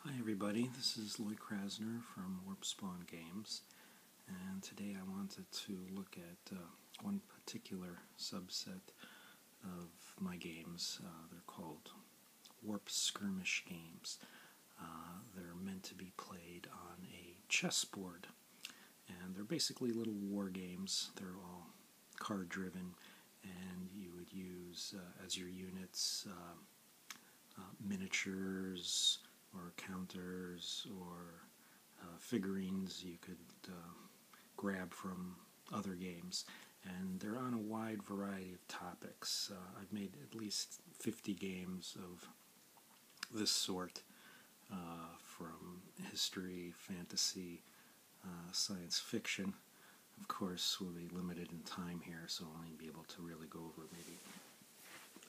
Hi everybody, this is Lloyd Krasner from Warp Spawn Games, and today I wanted to look at one particular subset of my games. They're called Warp Skirmish games. They're meant to be played on a chessboard, and they're basically little war games. They're all card driven, and you would use as your units miniatures or counters or figurines you could grab from other games, and they're on a wide variety of topics. I've made at least 50 games of this sort, from history, fantasy, science fiction. Of course, we'll be limited in time here, so I'll only be able to really go over maybe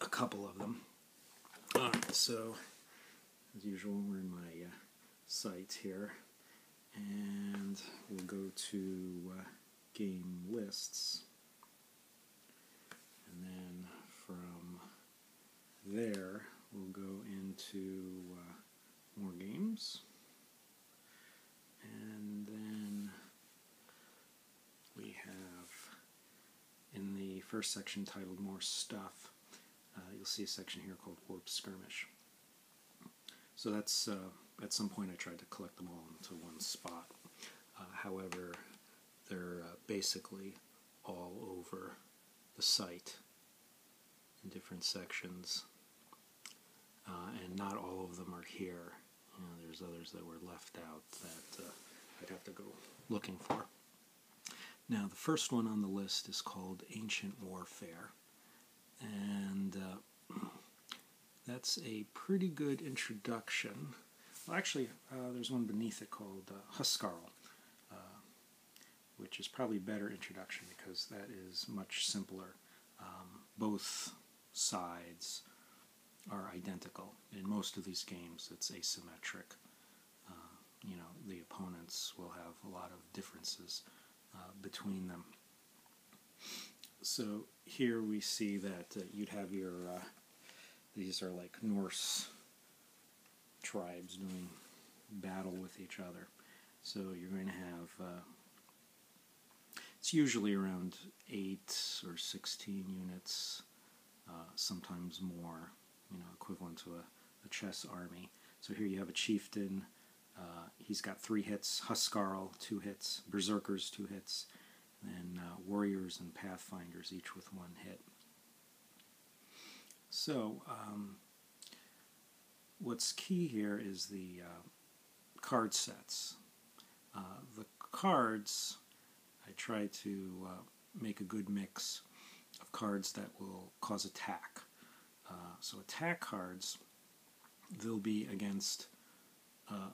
a couple of them. So as usual, we're in my site here, and we'll go to game lists, and then from there we'll go into more games, and then we have in the first section titled More Stuff, you'll see a section here called Warp Skirmish. So that's, at some point I tried to collect them all into one spot. However, they're basically all over the site in different sections, and not all of them are here. You know, there's others that were left out that I'd have to go looking for. Now, the first one on the list is called Ancient Warfare, and that's a pretty good introduction. Well, actually, there's one beneath it called Huskarl, which is probably a better introduction because that is much simpler. Both sides are identical. In most of these games, it's asymmetric. You know, the opponents will have a lot of differences between them. So here we see that you'd have your these are like Norse tribes doing battle with each other. So you're going to have, it's usually around 8 or 16 units, sometimes more, you know, equivalent to a chess army. So here you have a chieftain, he's got 3 hits, Huskarl 2 hits, berserkers 2 hits, and warriors and pathfinders each with 1 hit. So, what's key here is the card sets. The cards, I try to make a good mix of cards that will cause attack. So attack cards, they'll be against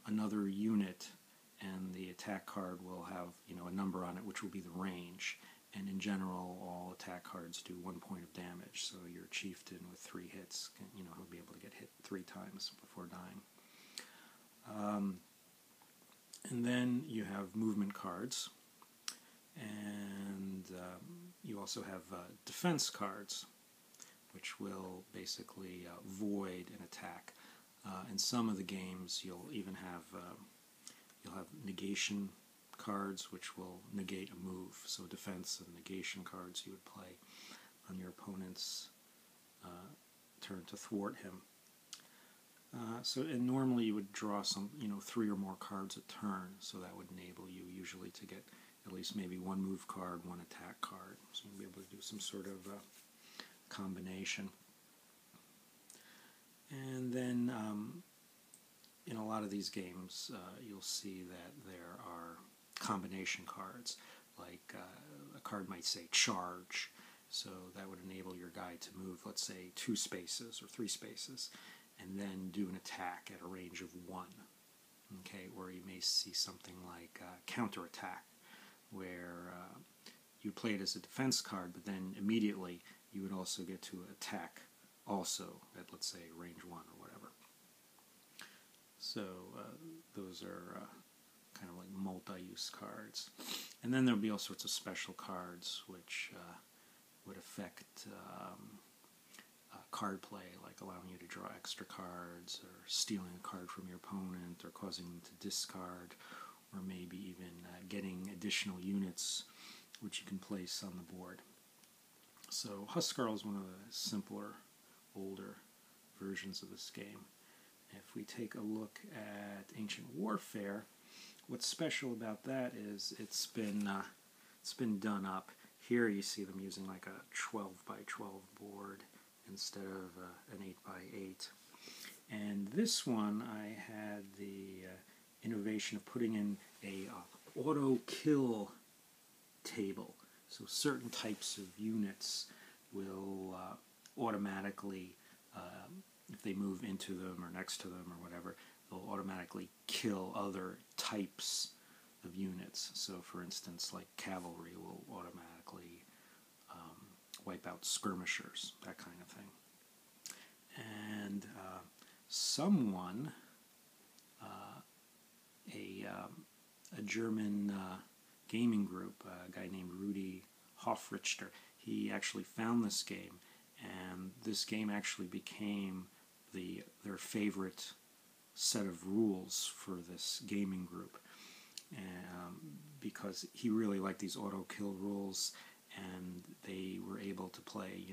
another unit, and the attack card will have, you know, a number on it, which will be the range. And in general, all attack cards do 1 point of damage. So your chieftain with 3 hits, you know, he'll be able to get hit 3 times before dying. And then you have movement cards, and you also have defense cards, which will basically void an attack. In some of the games, you'll even have negation cards, which will negate a move. So defense and negation cards you would play on your opponent's turn to thwart him. And normally you would draw some, you know, 3 or more cards a turn, so that would enable you usually to get at least maybe 1 move card, 1 attack card, so you'll be able to do some sort of combination. And then in a lot of these games, you'll see that there are combination cards, like a card might say charge, so that would enable your guy to move, let's say, 2 spaces or 3 spaces, and then do an attack at a range of 1. Okay, or you may see something like counterattack, where you play it as a defense card, but then immediately you would also get to attack also at, let's say, range 1 or whatever. So those are kind of like multi-use cards. And then there'll be all sorts of special cards which would affect card play, like allowing you to draw extra cards, or stealing a card from your opponent, or causing them to discard, or maybe even getting additional units which you can place on the board. So Huskarl is one of the simpler, older versions of this game. If we take a look at Ancient Warfare, what's special about that is it's been done up. Here you see them using like a 12 by 12 board instead of an 8 by 8. And this one I had the innovation of putting in a auto kill table. So certain types of units will automatically, if they move into them or next to them or whatever, they'll automatically kill other types of units. So for instance, like cavalry will automatically wipe out skirmishers, that kind of thing. And someone, a German gaming group, a guy named Rudi Hofrichter, he actually found this game, and this game actually became their favorite set of rules for this gaming group, because he really liked these auto kill rules, and they were able to play,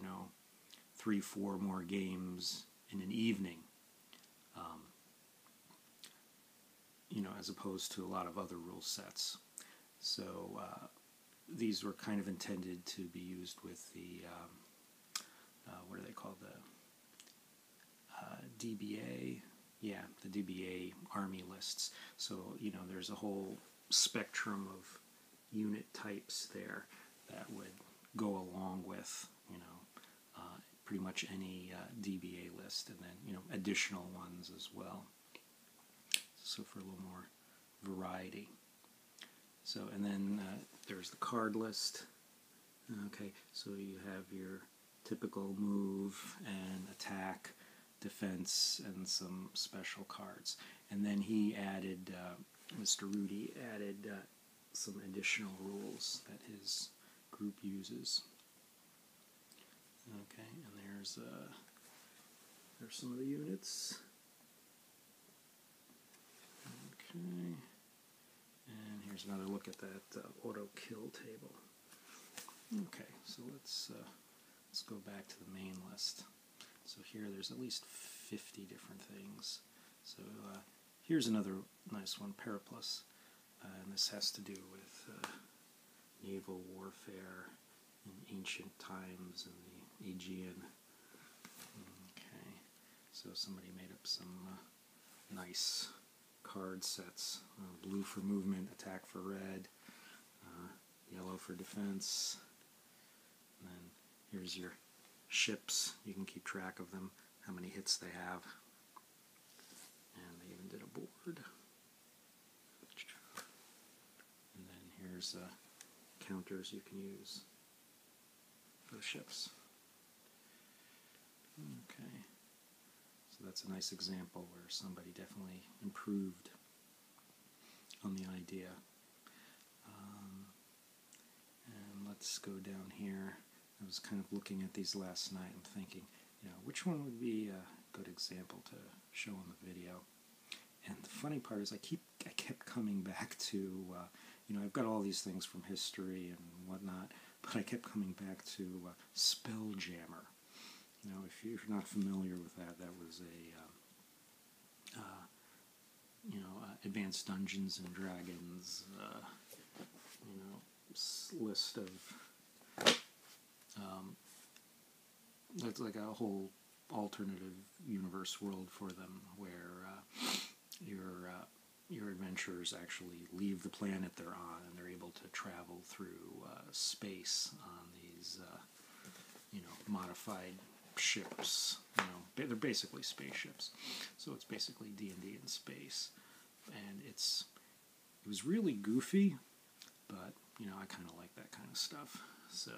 3-4 more games in an evening, as opposed to a lot of other rule sets. So these were kind of intended to be used with the what are they called, the DBA? Yeah, the DBA army lists. So there's a whole spectrum of unit types there that would go along with pretty much any DBA list, and then additional ones as well. So for a little more variety. So, and then there's the card list. Okay, so you have your typical move and attack, defense, and some special cards. And then he added, Mr. Rudy added some additional rules that his group uses. Okay, and there's some of the units. Okay, and here's another look at that auto kill table. Okay, so let's go back to the main list. So here there's at least 50 different things. So here's another nice one, Periplus, and this has to do with naval warfare in ancient times in the Aegean. Okay, so somebody made up some nice card sets. Blue for movement, attack for red, yellow for defense. And then here's your ships. You can keep track of them, how many hits they have. And they even did a board. And then here's counters you can use for the ships. Okay. So that's a nice example where somebody definitely improved on the idea. And let's go down here. I was kind of looking at these last night and thinking, which one would be a good example to show in the video. And the funny part is I kept coming back to, I've got all these things from history and whatnot, but I kept coming back to Spelljammer. If you're not familiar with that, that was a Advanced Dungeons and Dragons list of that's like a whole alternative universe world for them, where your adventurers actually leave the planet they're on, and they're able to travel through space on these modified ships. They're basically spaceships. So it's basically D&D in space, and it was really goofy, but I kind of like that kind of stuff. So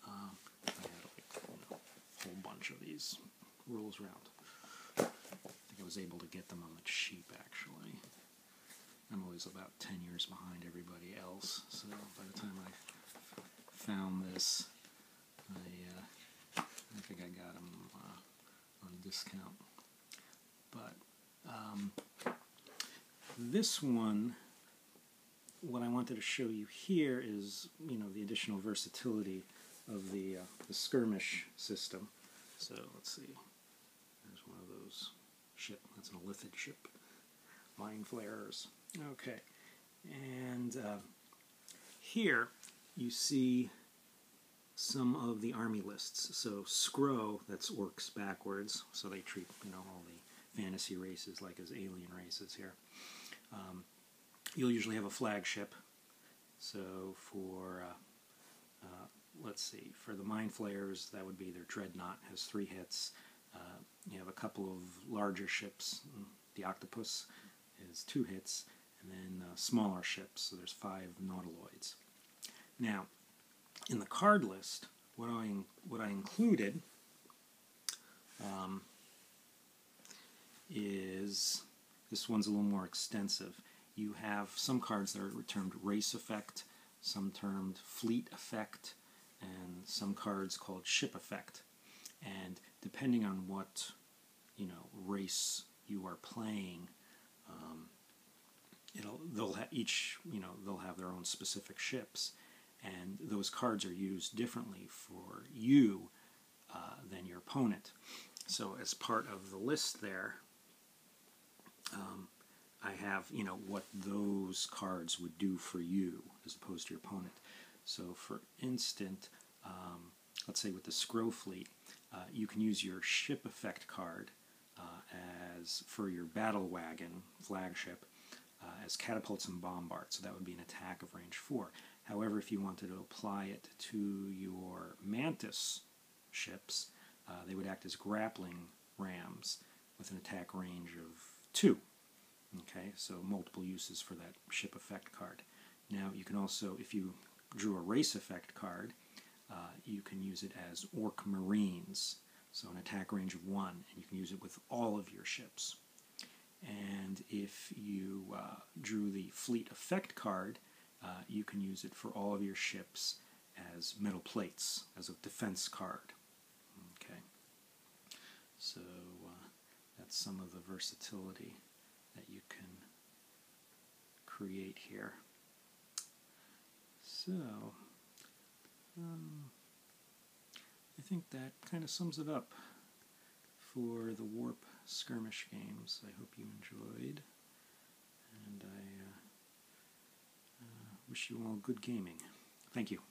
I had a whole bunch of these rules around. I think I was able to get them on the cheap, actually. I'm always about 10 years behind everybody else, so by the time I found this, I think I got them on discount. But this one, what I wanted to show you here is, the additional versatility of the skirmish system. So let's see. There's one of those ship. That's an Illithid ship. Mind flayers. Okay. And here you see some of the army lists. So Skro, that's orcs backwards. So they treat all the fantasy races like as alien races here. You'll usually have a flagship. So for, let's see, for the Mind Flayers, that would be their Dreadnought, has 3 hits. You have a couple of larger ships. The Octopus is 2 hits, and then smaller ships, so there's 5 Nautiloids. Now, in the card list, what I included is, this one's a little more extensive. You have some cards that are termed Race Effect, some termed Fleet Effect, and some cards called Ship Effect. And depending on what race you are playing, they'll have their own specific ships, and those cards are used differently for you than your opponent. So as part of the list there, I have, what those cards would do for you as opposed to your opponent. So for instance, let's say with the Skro fleet, you can use your ship effect card as for your battle wagon flagship as catapults and bombards. So that would be an attack of range 4. However, if you wanted to apply it to your Mantis ships, they would act as grappling rams with an attack range of 2. Okay, so multiple uses for that ship effect card. Now you can also, if you drew a race effect card, you can use it as Orc Marines, so an attack range of 1, and you can use it with all of your ships. And if you drew the fleet effect card, you can use it for all of your ships as metal plates, as a defense card. Okay, so that's some of the versatility that you can create here. So, I think that kind of sums it up for the Warp Skirmish games. I hope you enjoyed, and I wish you all good gaming. Thank you.